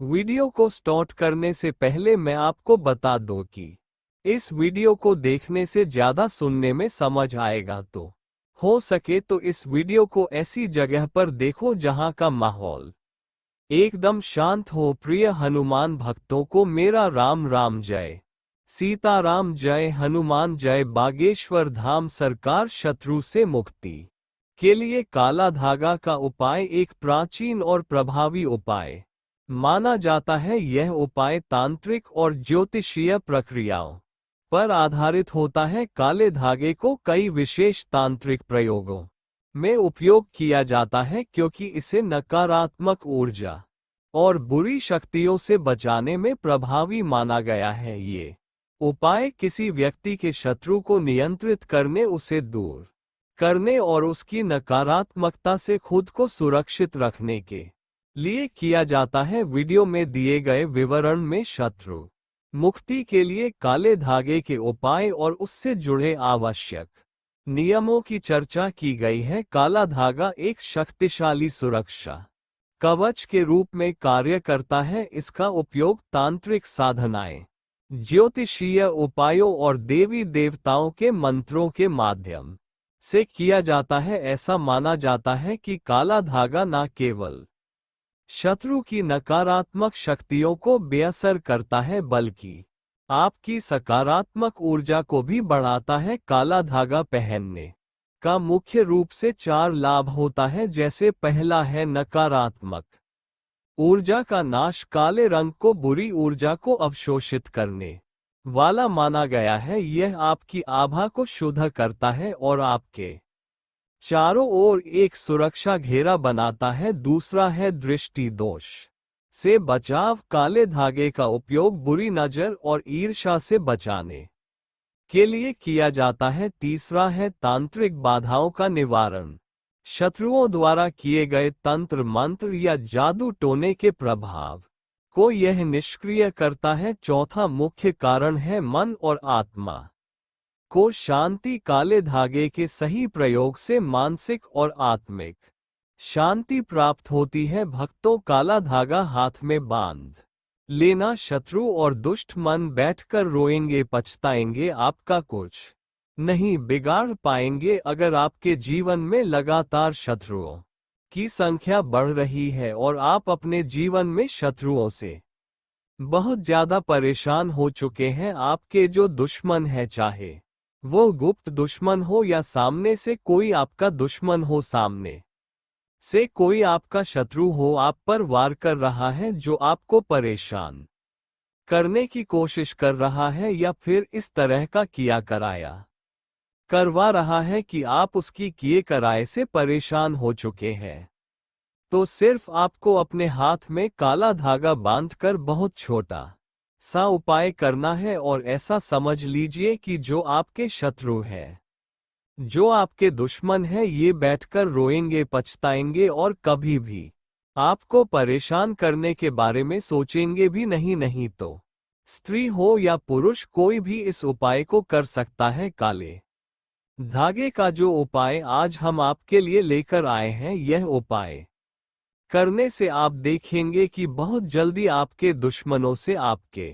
Video को start करने से पहले मैं आपको बता दूं कि इस वीडियो को देखने से ज़्यादा सुनने में समझ आएगा, तो हो सके तो इस वीडियो को ऐसी जगह पर देखो जहां का माहौल एकदम शांत हो। प्रिय हनुमान भक्तों को मेरा राम राम जय। सीताराम जय हनुमान जय। बागेश्वर धाम सरकार शत्रु से मुक्ति के लिए काला धागा का उपाय एक प्राचीन और प्रभावी उपाय माना जाता है। यह उपाय तांत्रिक और ज्योतिषीय प्रक्रियाओं पर आधारित होता है। काले धागे को कई विशेष तांत्रिक प्रयोगों में उपयोग किया जाता है क्योंकि इसे नकारात्मक ऊर्जा और बुरी शक्तियों से बचाने में प्रभावी माना गया है। ये उपाय किसी व्यक्ति के शत्रु को नियंत्रित करने, उसे दूर करने और उसकी नकारात्मकता से खुद को सुरक्षित रखने के लिए किया जाता है। वीडियो में दिए गए विवरण में शत्रु मुक्ति के लिए काले धागे के उपाय और उससे जुड़े आवश्यक नियमों की चर्चा की गई है। काला धागा एक शक्तिशाली सुरक्षा कवच के रूप में कार्य करता है। इसका उपयोग तांत्रिक साधनाएं, ज्योतिषीय उपायों और देवी देवताओं के मंत्रों के माध्यम से किया जाता है। ऐसा माना जाता है कि काला धागा न केवल शत्रु की नकारात्मक शक्तियों को बेअसर करता है बल्कि आपकी सकारात्मक ऊर्जा को भी बढ़ाता है। काला धागा पहनने का मुख्य रूप से 4 लाभ होता है, जैसे पहला है नकारात्मक ऊर्जा का नाश। काले रंग को बुरी ऊर्जा को अवशोषित करने वाला माना गया है। यह आपकी आभा को शुद्ध करता है और आपके चारों ओर एक सुरक्षा घेरा बनाता है। दूसरा है दृष्टि दोष से बचाव। काले धागे का उपयोग बुरी नजर और ईर्ष्या से बचाने के लिए किया जाता है। तीसरा है तांत्रिक बाधाओं का निवारण। शत्रुओं द्वारा किए गए तंत्र मंत्र या जादू टोने के प्रभाव को यह निष्क्रिय करता है। चौथा मुख्य कारण है मन और आत्मा को शांति। काले धागे के सही प्रयोग से मानसिक और आत्मिक शांति प्राप्त होती है। भक्तों, काला धागा हाथ में बांध लेना शत्रु और दुष्ट मन बैठकर रोएंगे, पछताएंगे, आपका कुछ नहीं बिगाड़ पाएंगे। अगर आपके जीवन में लगातार शत्रुओं की संख्या बढ़ रही है और आप अपने जीवन में शत्रुओं से बहुत ज्यादा परेशान हो चुके हैं, आपके जो दुश्मन है, चाहे वो गुप्त दुश्मन हो या सामने से कोई आपका दुश्मन हो, सामने से कोई आपका शत्रु हो, आप पर वार कर रहा है, जो आपको परेशान करने की कोशिश कर रहा है या फिर इस तरह का किया कराया करवा रहा है कि आप उसकी किए कराए से परेशान हो चुके हैं, तो सिर्फ आपको अपने हाथ में काला धागा बांधकर बहुत छोटा सा उपाय करना है। और ऐसा समझ लीजिए कि जो आपके शत्रु है, जो आपके दुश्मन है, ये बैठकर रोएंगे, पछताएंगे और कभी भी आपको परेशान करने के बारे में सोचेंगे भी नहीं। नहीं तो स्त्री हो या पुरुष, कोई भी इस उपाय को कर सकता है। काले धागे का जो उपाय आज हम आपके लिए लेकर आए हैं, यह उपाय करने से आप देखेंगे कि बहुत जल्दी आपके दुश्मनों से, आपके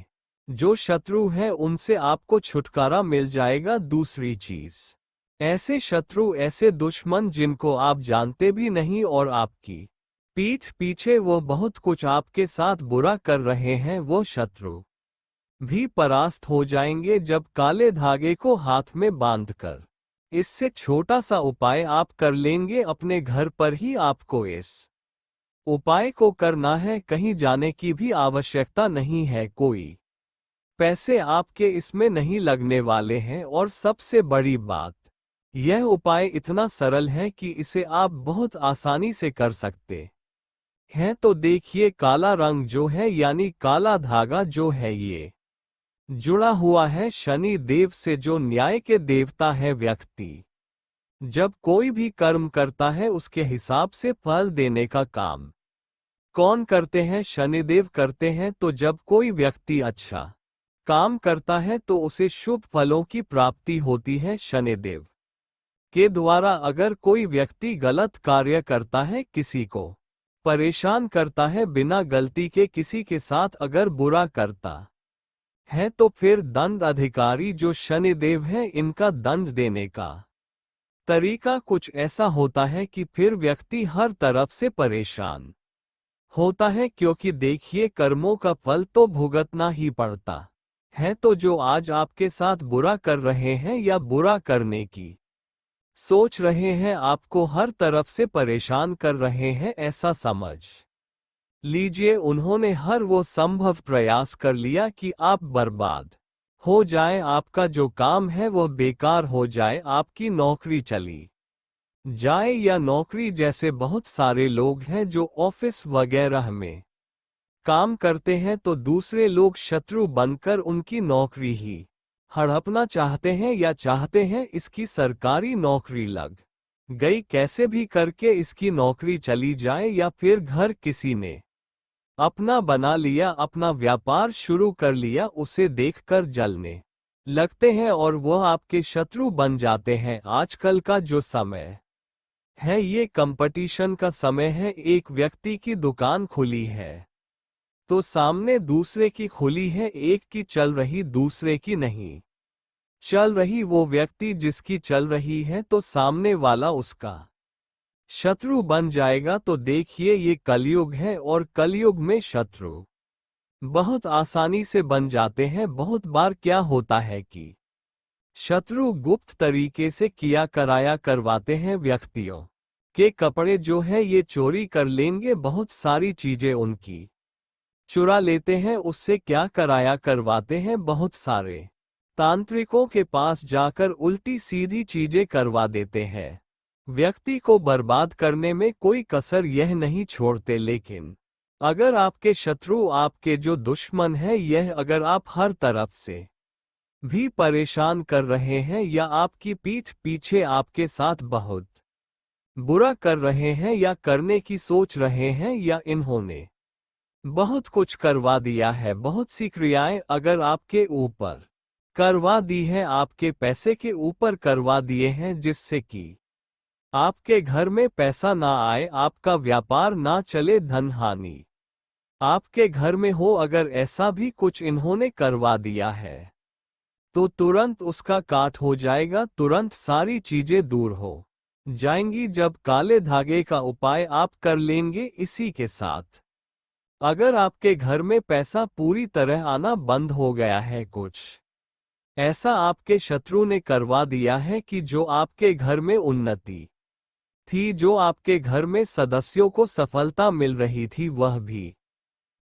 जो शत्रु हैं, उनसे आपको छुटकारा मिल जाएगा। दूसरी चीज, ऐसे शत्रु, ऐसे दुश्मन जिनको आप जानते भी नहीं और आपकी पीठ पीछे वो बहुत कुछ आपके साथ बुरा कर रहे हैं, वो शत्रु भी परास्त हो जाएंगे जब काले धागे को हाथ में बांधकर इससे छोटा सा उपाय आप कर लेंगे। अपने घर पर ही आपको इस उपाय को करना है, कहीं जाने की भी आवश्यकता नहीं है, कोई पैसे आपके इसमें नहीं लगने वाले हैं और सबसे बड़ी बात, यह उपाय इतना सरल है कि इसे आप बहुत आसानी से कर सकते हैं। तो देखिए, काला रंग जो है यानी काला धागा जो है, ये जुड़ा हुआ है शनि देव से, जो न्याय के देवता है। व्यक्ति जब कोई भी कर्म करता है, उसके हिसाब से फल देने का काम कौन करते हैं? शनिदेव करते हैं। तो जब कोई व्यक्ति अच्छा काम करता है तो उसे शुभ फलों की प्राप्ति होती है शनिदेव के द्वारा। अगर कोई व्यक्ति गलत कार्य करता है, किसी को परेशान करता है बिना गलती के किसी के साथ अगर बुरा करता है तो फिर दंड अधिकारी जो शनिदेव है इनका दंड देने का तरीका कुछ ऐसा होता है कि फिर व्यक्ति हर तरफ से परेशान होता है, क्योंकि देखिए कर्मों का फल तो भुगतना ही पड़ता है। तो जो आज आपके साथ बुरा कर रहे हैं या बुरा करने की सोच रहे हैं, आपको हर तरफ से परेशान कर रहे हैं, ऐसा समझ लीजिए उन्होंने हर वो संभव प्रयास कर लिया कि आप बर्बाद हो जाए, आपका जो काम है वो बेकार हो जाए, आपकी नौकरी चली जाए या नौकरी जैसे बहुत सारे लोग हैं जो ऑफिस वगैरह में काम करते हैं तो दूसरे लोग शत्रु बनकर उनकी नौकरी ही हड़पना चाहते हैं या चाहते हैं इसकी सरकारी नौकरी लग गई, कैसे भी करके इसकी नौकरी चली जाए, या फिर घर किसी ने अपना बना लिया, अपना व्यापार शुरू कर लिया, उसे देखकर जलने लगते हैं और वह आपके शत्रु बन जाते हैं। आजकल का जो समय है ये कंपटीशन का समय है। एक व्यक्ति की दुकान खुली है तो सामने दूसरे की खुली है, एक की चल रही दूसरे की नहीं चल रही। वो व्यक्ति जिसकी चल रही है तो सामने वाला उसका शत्रु बन जाएगा। तो देखिए ये कलयुग है और कलयुग में शत्रु बहुत आसानी से बन जाते हैं। बहुत बार क्या होता है कि शत्रु गुप्त तरीके से किया कराया करवाते हैं, व्यक्तियों के कपड़े जो है ये चोरी कर लेंगे, बहुत सारी चीजें उनकी चुरा लेते हैं, उससे क्या कराया करवाते हैं, बहुत सारे तांत्रिकों के पास जाकर उल्टी सीधी चीजें करवा देते हैं। व्यक्ति को बर्बाद करने में कोई कसर यह नहीं छोड़ते। लेकिन अगर आपके शत्रु, आपके जो दुश्मन है, यह अगर आप हर तरफ से भी परेशान कर रहे हैं या आपकी पीठ पीछे आपके साथ बहुत बुरा कर रहे हैं या करने की सोच रहे हैं, या इन्होंने बहुत कुछ करवा दिया है, बहुत सी क्रियाएं अगर आपके ऊपर करवा दी है, आपके पैसे के ऊपर करवा दिए हैं, जिससे कि आपके घर में पैसा ना आए, आपका व्यापार ना चले, धन हानि आपके घर में हो, अगर ऐसा भी कुछ इन्होंने करवा दिया है तो तुरंत उसका काट हो जाएगा, तुरंत सारी चीजें दूर हो जाएंगी जब काले धागे का उपाय आप कर लेंगे। इसी के साथ अगर आपके घर में पैसा पूरी तरह आना बंद हो गया है, कुछ ऐसा आपके शत्रु ने करवा दिया है कि जो आपके घर में उन्नति थी, जो आपके घर में सदस्यों को सफलता मिल रही थी, वह भी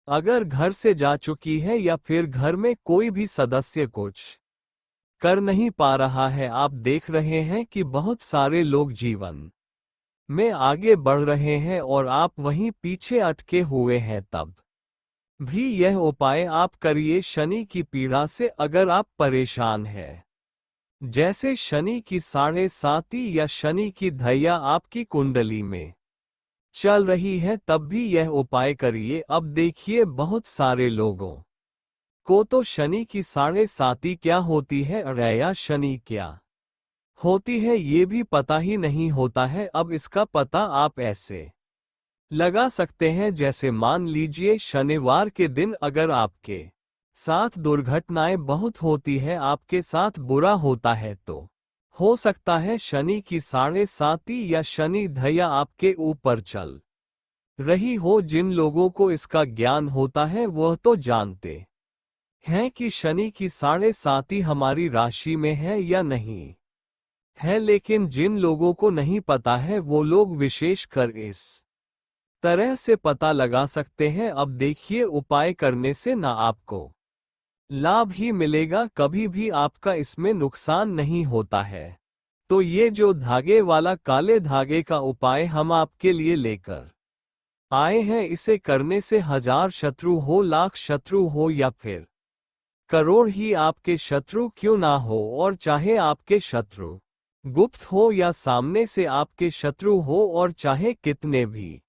अगर घर से जा चुकी है, या फिर घर में कोई भी सदस्य कुछ कर नहीं पा रहा है, आप देख रहे हैं कि बहुत सारे लोग जीवन में आगे बढ़ रहे हैं और आप वहीं पीछे अटके हुए हैं, तब भी यह उपाय आप करिए। शनि की पीड़ा से अगर आप परेशान हैं, जैसे शनि की 7.5 या शनि की धैया आपकी कुंडली में चल रही है, तब भी यह उपाय करिए। अब देखिए बहुत सारे लोगों को तो शनि की 7.5 क्या होती है और या शनि क्या होती है ये भी पता ही नहीं होता है। अब इसका पता आप ऐसे लगा सकते हैं, जैसे मान लीजिए शनिवार के दिन अगर आपके साथ दुर्घटनाएं बहुत होती है, आपके साथ बुरा होता है, तो हो सकता है शनि की 7.5 या शनि धैया आपके ऊपर चल रही हो। जिन लोगों को इसका ज्ञान होता है वह तो जानते हैं कि शनि की 7.5 हमारी राशि में है या नहीं है, लेकिन जिन लोगों को नहीं पता है वो लोग विशेषकर इस तरह से पता लगा सकते हैं। अब देखिए उपाय करने से ना आपको लाभ ही मिलेगा, कभी भी आपका इसमें नुकसान नहीं होता है। तो ये जो धागे वाला काले धागे का उपाय हम आपके लिए लेकर आए हैं, इसे करने से 1000 शत्रु हो, लाख शत्रु हो या फिर करोड़ ही आपके शत्रु क्यों ना हो, और चाहे आपके शत्रु गुप्त हो या सामने से आपके शत्रु हो, और चाहे कितने भी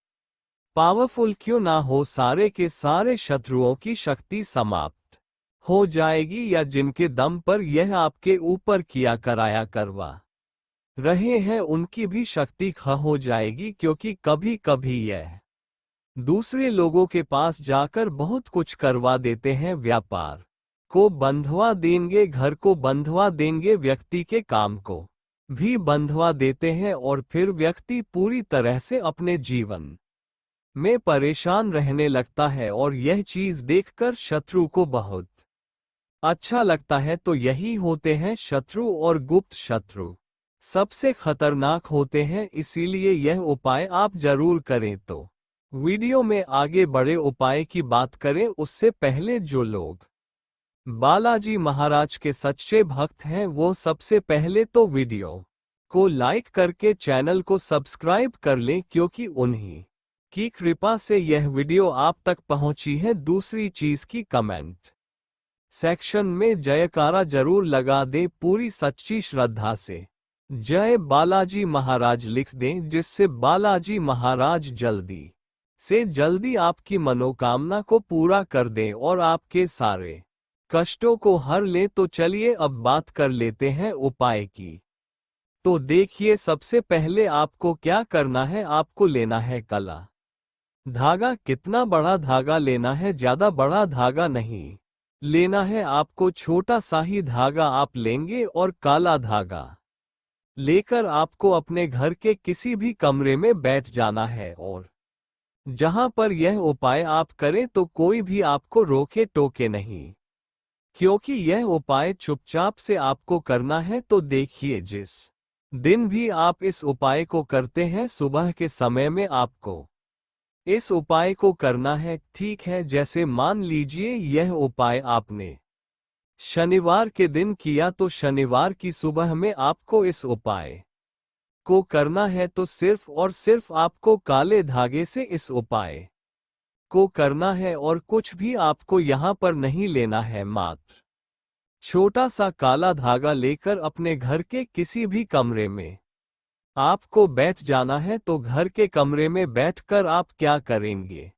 पावरफुल क्यों ना हो, सारे के सारे शत्रुओं की शक्ति समाप्त हो जाएगी, या जिनके दम पर यह आपके ऊपर किया कराया करवा रहे हैं उनकी भी शक्ति खो हो जाएगी। क्योंकि कभी कभी यह दूसरे लोगों के पास जाकर बहुत कुछ करवा देते हैं, व्यापार को बंधवा देंगे, घर को बंधवा देंगे, व्यक्ति के काम को भी बंधवा देते हैं और फिर व्यक्ति पूरी तरह से अपने जीवन में परेशान रहने लगता है और यह चीज देखकर शत्रु को बहुत अच्छा लगता है। तो यही होते हैं शत्रु, और गुप्त शत्रु सबसे खतरनाक होते हैं, इसीलिए यह उपाय आप जरूर करें। तो वीडियो में आगे बढ़े उपाय की बात करें उससे पहले जो लोग बालाजी महाराज के सच्चे भक्त हैं वो सबसे पहले तो वीडियो को लाइक करके चैनल को सब्सक्राइब कर लें, क्योंकि उन्हीं की कृपा से यह वीडियो आप तक पहुंची है। दूसरी चीज की कमेंट सेक्शन में जयकारा जरूर लगा दें, पूरी सच्ची श्रद्धा से जय बालाजी महाराज लिख दें, जिससे बालाजी महाराज जल्दी से जल्दी आपकी मनोकामना को पूरा कर दें और आपके सारे कष्टों को हर ले। तो चलिए अब बात कर लेते हैं उपाय की। तो देखिए, सबसे पहले आपको क्या करना है, आपको लेना है काला धागा। कितना बड़ा धागा लेना है, ज्यादा बड़ा धागा नहीं लेना है आपको, छोटा सा ही धागा आप लेंगे और काला धागा लेकर आपको अपने घर के किसी भी कमरे में बैठ जाना है, और जहां पर यह उपाय आप करें तो कोई भी आपको रोके टोके नहीं, क्योंकि यह उपाय चुपचाप से आपको करना है। तो देखिए, जिस दिन भी आप इस उपाय को करते हैं सुबह के समय में आपको इस उपाय को करना है, ठीक है। जैसे मान लीजिए यह उपाय आपने शनिवार के दिन किया, तो शनिवार की सुबह में आपको इस उपाय को करना है। तो सिर्फ और सिर्फ आपको काले धागे से इस उपाय को करना है और कुछ भी आपको यहाँ पर नहीं लेना है, मात्र छोटा सा काला धागा लेकर अपने घर के किसी भी कमरे में आपको बैठ जाना है। तो घर के कमरे में बैठकर आप क्या करेंगे,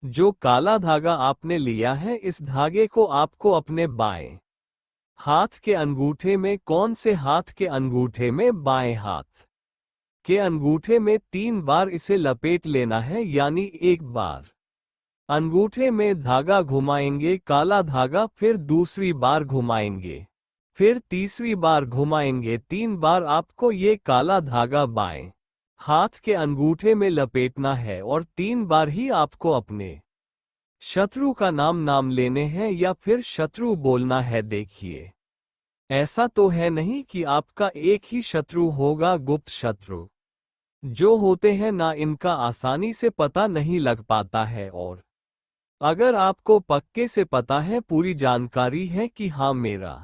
जो काला धागा आपने लिया है इस धागे को आपको अपने बाएं हाथ के अंगूठे में, कौन से हाथ के अंगूठे में, बाएं हाथ के अंगूठे में 3 बार इसे लपेट लेना है। यानी एक बार अंगूठे में धागा घुमाएंगे काला धागा, फिर दूसरी बार घुमाएंगे, फिर तीसरी बार घुमाएंगे, 3 बार आपको ये काला धागा बाएं हाथ के अंगूठे में लपेटना है और 3 बार ही आपको अपने शत्रु का नाम लेने हैं या फिर शत्रु बोलना है। देखिए, ऐसा तो है नहीं कि आपका एक ही शत्रु होगा, गुप्त शत्रु जो होते हैं ना, इनका आसानी से पता नहीं लग पाता है। और अगर आपको पक्के से पता है, पूरी जानकारी है कि हाँ मेरा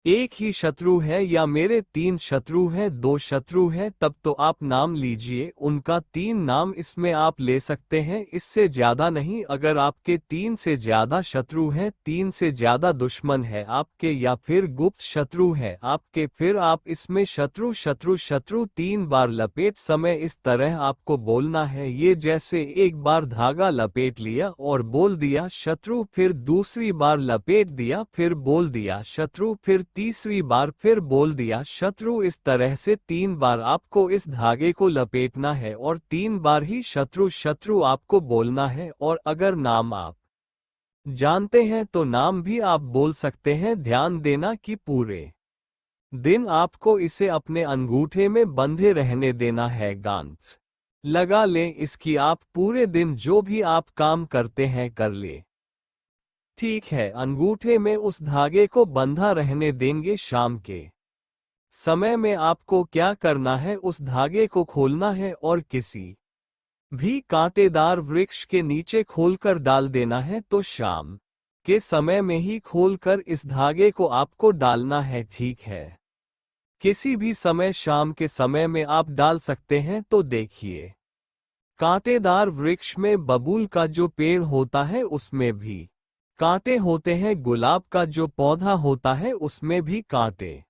एक ही शत्रु है या मेरे 3 शत्रु हैं, 2 शत्रु हैं, तब तो आप नाम लीजिए उनका, 3 नाम इसमें आप ले सकते हैं, इससे ज्यादा नहीं। अगर आपके 3 से ज्यादा शत्रु हैं, 3 से ज्यादा दुश्मन है आपके या फिर गुप्त शत्रु है आपके, फिर आप इसमें शत्रु शत्रु शत्रु 3 बार लपेट समय इस तरह आपको बोलना है। ये जैसे एक बार धागा लपेट लिया और बोल दिया शत्रु, फिर दूसरी बार लपेट दिया फिर बोल दिया शत्रु, फिर तीसरी बार फिर बोल दिया शत्रु। इस तरह से 3 बार आपको इस धागे को लपेटना है और 3 बार ही शत्रु शत्रु आपको बोलना है। और अगर नाम आप जानते हैं तो नाम भी आप बोल सकते हैं। ध्यान देना कि पूरे दिन आपको इसे अपने अंगूठे में बंधे रहने देना है, गांठ लगा लें इसकी, आप पूरे दिन जो भी आप काम करते हैं कर ले, ठीक है। अंगूठे में उस धागे को बंधा रहने देंगे। शाम के समय में आपको क्या करना है, उस धागे को खोलना है और किसी भी कांटेदार वृक्ष के नीचे खोलकर डाल देना है। तो शाम के समय में ही खोलकर इस धागे को आपको डालना है, ठीक है। किसी भी समय शाम के समय में आप डाल सकते हैं। तो देखिए, कांटेदार वृक्ष में बबूल का जो पेड़ होता है उसमें भी कांटे होते हैं, गुलाब का जो पौधा होता है उसमें भी कांटे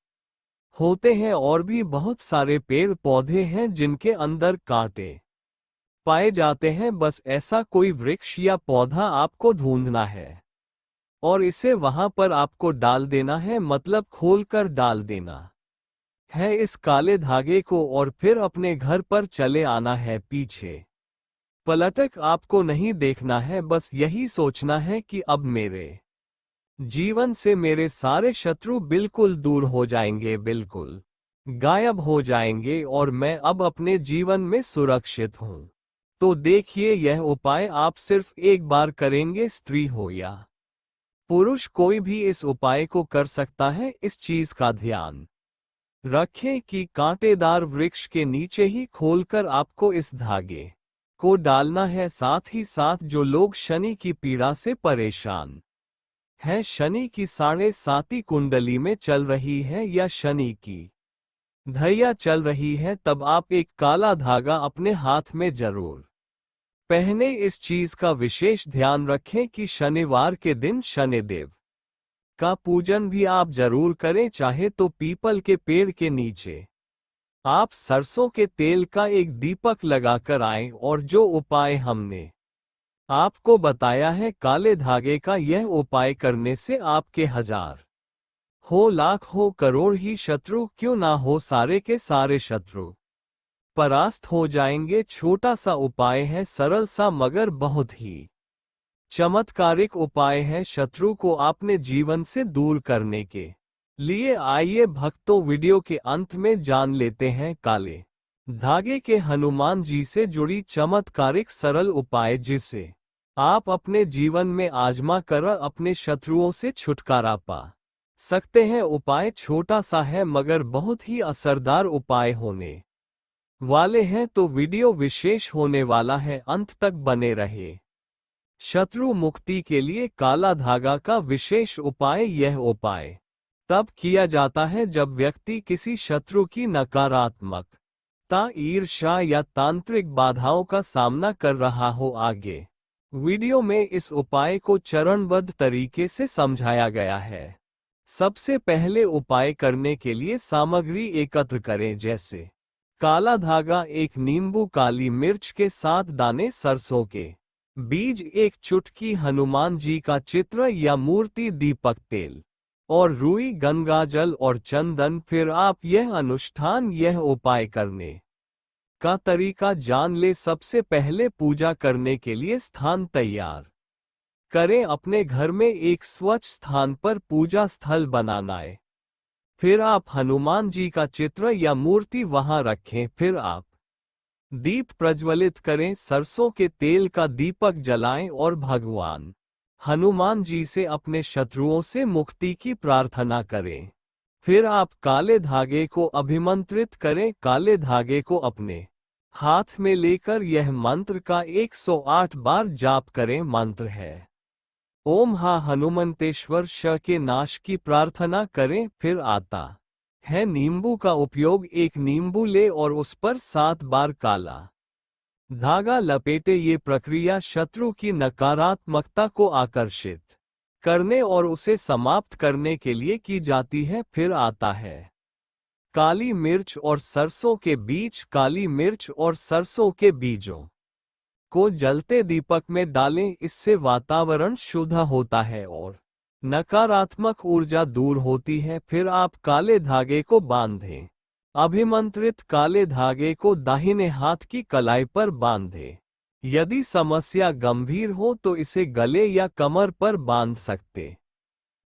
होते हैं, और भी बहुत सारे पेड़ पौधे हैं जिनके अंदर कांटे पाए जाते हैं। बस ऐसा कोई वृक्ष या पौधा आपको ढूंढना है और इसे वहां पर आपको डाल देना है, मतलब खोलकर डाल देना है इस काले धागे को, और फिर अपने घर पर चले आना है पीछे पलटक आपको नहीं देखना है, बस यही सोचना है कि अब मेरे जीवन से मेरे सारे शत्रु बिल्कुल दूर हो जाएंगे, बिल्कुल गायब हो जाएंगे और मैं अब अपने जीवन में सुरक्षित हूं। तो देखिए, यह उपाय आप सिर्फ एक बार करेंगे, स्त्री हो या पुरुष कोई भी इस उपाय को कर सकता है। इस चीज का ध्यान रखें कि कांटेदार वृक्ष के नीचे ही खोलकर आपको इस धागे को डालना है। साथ ही साथ जो लोग शनि की पीड़ा से परेशान हैं, शनि की 7.5 कुंडली में चल रही है या शनि की धैर्य चल रही है, तब आप एक काला धागा अपने हाथ में जरूर पहने। इस चीज का विशेष ध्यान रखें कि शनिवार के दिन शनिदेव का पूजन भी आप जरूर करें। चाहे तो पीपल के पेड़ के नीचे आप सरसों के तेल का एक दीपक लगाकर आएं। और जो उपाय हमने आपको बताया है, काले धागे का, यह उपाय करने से आपके हजार हो, लाख हो, करोड़ ही शत्रु क्यों ना हो, सारे के सारे शत्रु परास्त हो जाएंगे। छोटा सा उपाय है, सरल सा, मगर बहुत ही चमत्कारिक उपाय है शत्रु को अपने जीवन से दूर करने के लिए। आइए भक्तों, वीडियो के अंत में जान लेते हैं काले धागे के हनुमान जी से जुड़ी चमत्कारिक सरल उपाय, जिसे आप अपने जीवन में आजमा कर अपने शत्रुओं से छुटकारा पा सकते हैं। उपाय छोटा सा है मगर बहुत ही असरदार उपाय होने वाले हैं, तो वीडियो विशेष होने वाला है, अंत तक बने रहे। शत्रु मुक्ति के लिए काला धागा का विशेष उपाय। यह उपाय तब किया जाता है जब व्यक्ति किसी शत्रु की नकारात्मकता, ईर्ष्या या तांत्रिक बाधाओं का सामना कर रहा हो। आगे वीडियो में इस उपाय को चरणबद्ध तरीके से समझाया गया है। सबसे पहले उपाय करने के लिए सामग्री एकत्र करें, जैसे काला धागा, एक नींबू, काली मिर्च के 7 दाने, सरसों के बीज, एक चुटकी हनुमान जी का चित्र या मूर्ति, दीपक, तेल और रुई, गंगाजल और चंदन। फिर आप यह अनुष्ठान, यह उपाय करने का तरीका जान ले। सबसे पहले पूजा करने के लिए स्थान तैयार करें। अपने घर में एक स्वच्छ स्थान पर पूजा स्थल बनाना है। फिर आप हनुमान जी का चित्र या मूर्ति वहां रखें। फिर आप दीप प्रज्वलित करें, सरसों के तेल का दीपक जलाएं और भगवान हनुमान जी से अपने शत्रुओं से मुक्ति की प्रार्थना करें। फिर आप काले धागे को अभिमंत्रित करें। काले धागे को अपने हाथ में लेकर यह मंत्र का 108 बार जाप करें। मंत्र है ओम हा हनुमंतेश्वर श के नाश की प्रार्थना करें। फिर आता है नींबू का उपयोग। एक नींबू ले और उस पर 7 बार काला धागा लपेटे। ये प्रक्रिया शत्रु की नकारात्मकता को आकर्षित करने और उसे समाप्त करने के लिए की जाती है। फिर आता है काली मिर्च और सरसों के बीज। काली मिर्च और सरसों के बीजों को जलते दीपक में डालें, इससे वातावरण शुद्ध होता है और नकारात्मक ऊर्जा दूर होती है। फिर आप काले धागे को बांधें। अभिमंत्रित काले धागे को दाहिने हाथ की कलाई पर बांधें। यदि समस्या गंभीर हो तो इसे गले या कमर पर बांध सकते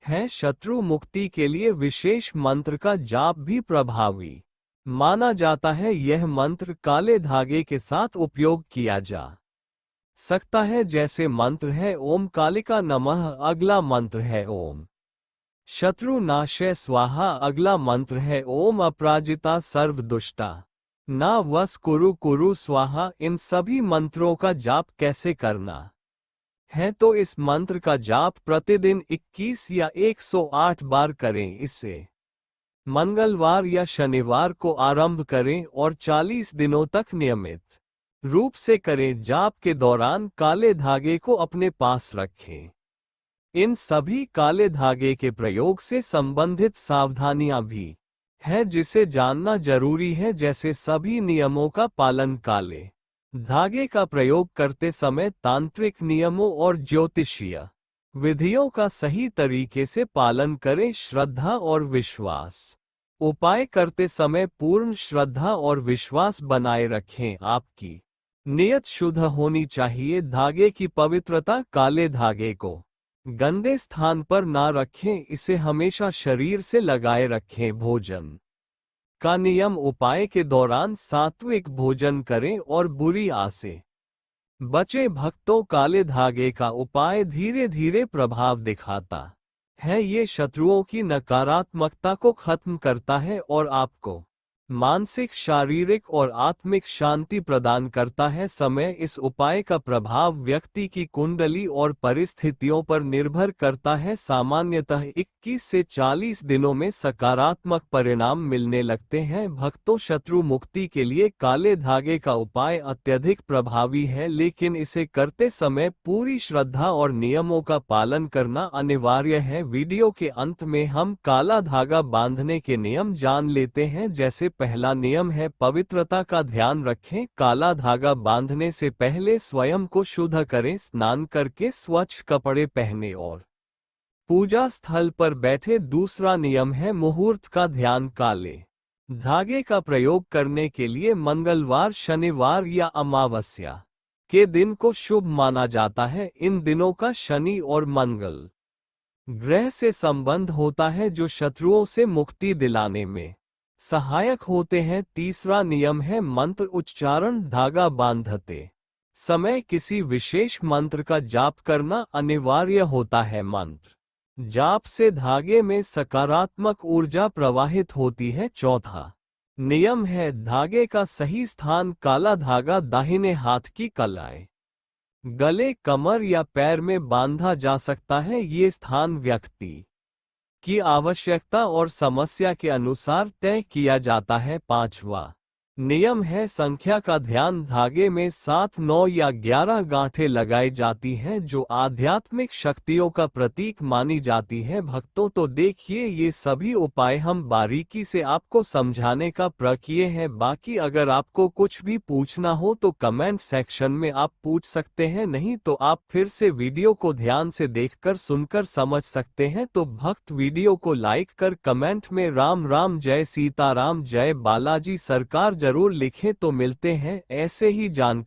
हैं। शत्रु मुक्ति के लिए विशेष मंत्र का जाप भी प्रभावी माना जाता है। यह मंत्र काले धागे के साथ उपयोग किया जा सकता है, जैसे मंत्र है ओम कालिका नमः। अगला मंत्र है ओम शत्रु नाशय स्वाहा। अगला मंत्र है ओम अपराजिता सर्वदुष्टा ना वस कुरु कुरु स्वाहा। इन सभी मंत्रों का जाप कैसे करना है, तो इस मंत्र का जाप प्रतिदिन 21 या 108 बार करें। इसे मंगलवार या शनिवार को आरंभ करें और 40 दिनों तक नियमित रूप से करें। जाप के दौरान काले धागे को अपने पास रखें। इन सभी काले धागे के प्रयोग से संबंधित सावधानियां भी हैं जिसे जानना जरूरी है, जैसे सभी नियमों का पालन। काले धागे का प्रयोग करते समय तांत्रिक नियमों और ज्योतिषीय विधियों का सही तरीके से पालन करें। श्रद्धा और विश्वास। उपाय करते समय पूर्ण श्रद्धा और विश्वास बनाए रखें। आपकी नियत शुद्ध होनी चाहिए। धागे की पवित्रता। काले धागे को गंदे स्थान पर ना रखें, इसे हमेशा शरीर से लगाए रखें। भोजन का नियम। उपाय के दौरान सात्विक भोजन करें और बुरी आसे बचे। भक्तों, काले धागे का उपाय धीरे धीरे प्रभाव दिखाता है। ये शत्रुओं की नकारात्मकता को खत्म करता है और आपको मानसिक, शारीरिक और आत्मिक शांति प्रदान करता है। समय। इस उपाय का प्रभाव व्यक्ति की कुंडली और परिस्थितियों पर निर्भर करता है। सामान्यतः 21 से 40 दिनों में सकारात्मक परिणाम मिलने लगते हैं। भक्तों, शत्रु मुक्ति के लिए काले धागे का उपाय अत्यधिक प्रभावी है, लेकिन इसे करते समय पूरी श्रद्धा और नियमों का पालन करना अनिवार्य है। वीडियो के अंत में हम काला धागा बांधने के नियम जान लेते हैं। जैसे पहला नियम है पवित्रता का ध्यान रखें। काला धागा बांधने से पहले स्वयं को शुद्ध करें। स्नान करके स्वच्छ कपड़े पहने और पूजा स्थल पर बैठे। दूसरा नियम है मुहूर्त का ध्यान। काले धागे का प्रयोग करने के लिए मंगलवार, शनिवार या अमावस्या के दिन को शुभ माना जाता है। इन दिनों का शनि और मंगल ग्रह से संबंध होता है, जो शत्रुओं से मुक्ति दिलाने में सहायक होते हैं। तीसरा नियम है मंत्र उच्चारण। धागा बांधते समय किसी विशेष मंत्र का जाप करना अनिवार्य होता है। मंत्र जाप से धागे में सकारात्मक ऊर्जा प्रवाहित होती है। चौथा नियम है धागे का सही स्थान। काला धागा दाहिने हाथ की कलाई, गले, कमर या पैर में बांधा जा सकता है। ये स्थान व्यक्ति की आवश्यकता और समस्या के अनुसार तय किया जाता है। पांचवा नियम है संख्या का ध्यान। धागे में 7, 9 या 11 गांठें लगाई जाती हैं, जो आध्यात्मिक शक्तियों का प्रतीक मानी जाती है। भक्तों, तो देखिए, ये सभी उपाय हम बारीकी से आपको समझाने का प्रयास किए हैं। बाकी अगर आपको कुछ भी पूछना हो तो कमेंट सेक्शन में आप पूछ सकते हैं, नहीं तो आप फिर से वीडियो को ध्यान से देखकर सुनकर समझ सकते हैं। तो भक्त, वीडियो को लाइक कर कमेंट में राम राम, जय सीताराम, जय बालाजी सरकार जरूर लिखें। तो मिलते हैं ऐसे ही जान